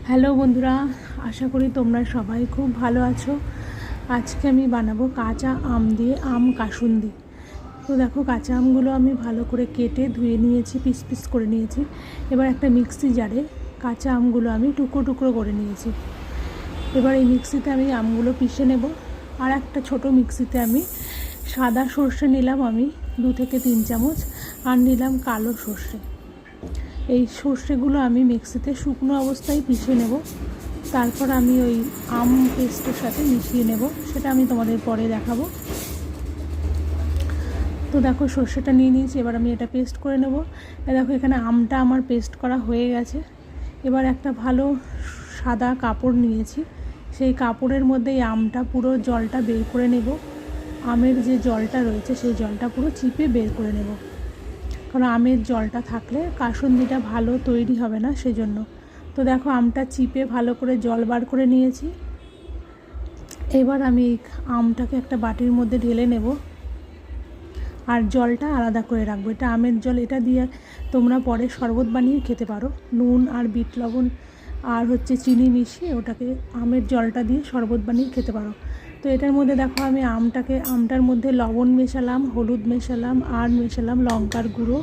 Hello বন্ধুরা, আশা করি তোমরা সবাই খুব ভালো আছো। আজকে আমি বানাবো কাঁচা আম দিয়ে আম কাসুন্দি। তো দেখো, কাঁচা আমগুলো আমি ভালো করে কেটে ধুয়ে নিয়েছি, পিস পিস করে নিয়েছি। এবার একটা মিক্সি জারে কাঁচা আমগুলো আমি টুকরো টুকরো করে নিয়েছি। এবার এই মিক্সিতে আমি আমগুলো পিষে নেব। আর একটা ছোটো মিক্সিতে আমি সাদা সর্ষে নিলাম, আমি 2 থেকে 3 চামচ, আর নিলাম কালো সর্ষে। এই সর্ষেগুলো আমি মিক্সিতে শুকনো অবস্থায় পিষে নেব, তারপর আমি ওই আম পেস্টের সাথে মিশিয়ে নেব, সেটা আমি তোমাদের পরে দেখাবো। তো দেখো, সর্ষেটা নিয়ে নিয়েছি, এবার আমি এটা পেস্ট করে নেব। দেখো, এখানে আমটা আমার পেস্ট করা হয়ে গেছে। এবার একটা ভালো সাদা কাপড় নিয়েছি, সেই কাপড়ের মধ্যে এই আমটা পুরো জলটা বের করে নেব। আমের যে জলটা রয়েছে সেই জলটা পুরো চিপে বের করে নেব, কারণ আমের জলটা থাকলে কাসুন্দিটা ভালো তৈরি হবে না, সেজন্য। তো দেখো, আমটা চিপে ভালো করে জল বার করে নিয়েছি। এবার আমি এই আমটাকে একটা বাটির মধ্যে ঢেলে নেব, আর জলটা আলাদা করে রাখবো। এটা আমের জল, এটা দিয়ে তোমরা পরে শরবত বানিয়ে খেতে পারো। নুন আর বিট লবণ আর চিনি মিশিয়ে ওটাকে আমের জলটা দিয়ে শরবত বানিয়ে খেতে পারো। তো এটার মধ্যে দেখো, আমি আমটার মধ্যে লবণ মেশালাম, হলুদ মেশালাম, আর মেশালাম লঙ্কার গুঁড়ো।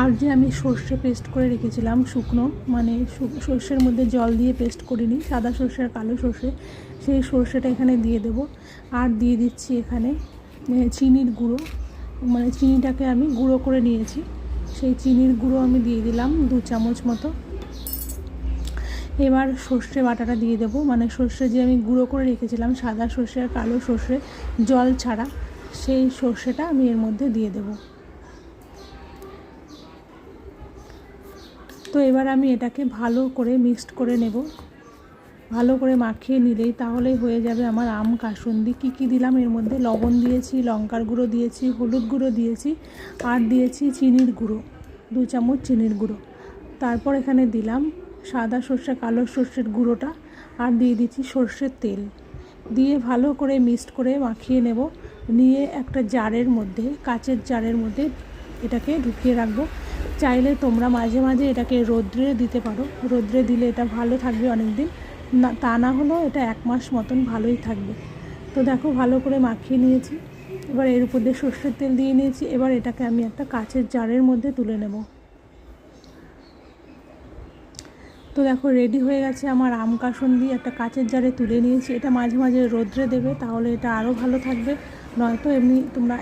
আর যে আমি সর্ষে পেস্ট করে রেখেছিলাম শুকনো, মানে সর্ষের মধ্যে জল দিয়ে পেস্ট করিনি, সাদা সর্ষে আর কালো সর্ষে, সেই সর্ষেটা এখানে দিয়ে দেবো। আর দিয়ে দিচ্ছি এখানে চিনির গুঁড়ো, মানে চিনিটাকে আমি গুঁড়ো করে নিয়েছি, সেই চিনির গুঁড়ো আমি দিয়ে দিলাম 2 চামচ মতো। এবার সর্ষে বাটাটা দিয়ে দেবো, মানে সর্ষে যে আমি গুঁড়ো করে রেখেছিলাম, সাদা সর্ষে আর কালো সর্ষে জল ছাড়া, সেই সর্ষেটা আমি এর মধ্যে দিয়ে দেবো। তো এবার আমি এটাকে ভালো করে মিক্সড করে নেব। ভালো করে মাখিয়ে নিলেই তাহলেই হয়ে যাবে আমার আম কাসুন্দি। কী দিলাম এর মধ্যে? লবণ দিয়েছি, লঙ্কার গুঁড়ো দিয়েছি, হলুদ গুঁড়ো দিয়েছি, আর দিয়েছি চিনির গুঁড়ো, 2 চামচ চিনির গুঁড়ো। তারপর এখানে দিলাম সাদা সর্ষে কালো সর্ষের গুঁড়োটা, আর দিয়ে দিচ্ছি সর্ষের তেল। দিয়ে ভালো করে মিক্সড করে মাখিয়ে নেব। নিয়ে একটা জারের মধ্যে, কাচের জারের মধ্যে এটাকে ঢুকিয়ে রাখবো। চাইলে তোমরা মাঝে মাঝে এটাকে রোদ্রে দিতে পারো, রোদ্রে দিলে এটা ভালো থাকবে অনেক দিন, না তা না হলেও এটা 1 মাস মতন ভালোই থাকবে। তো দেখো, ভালো করে মাখিয়ে নিয়েছি। এবার এর উপর দিয়ে সর্ষের তেল দিয়ে নিয়েছি। এবার এটাকে আমি একটা কাচের জারের মধ্যে তুলে নেব। তো দেখো, রেডি হয়ে গেছে আমার আম কাসুন্দি। একটা কাচের জারে তুলে নিয়েছি। এটা মাঝে মাঝে রোদ্রে দেবে, তাহলে এটা আরও ভালো থাকবে, নয়তো এমনি তোমরা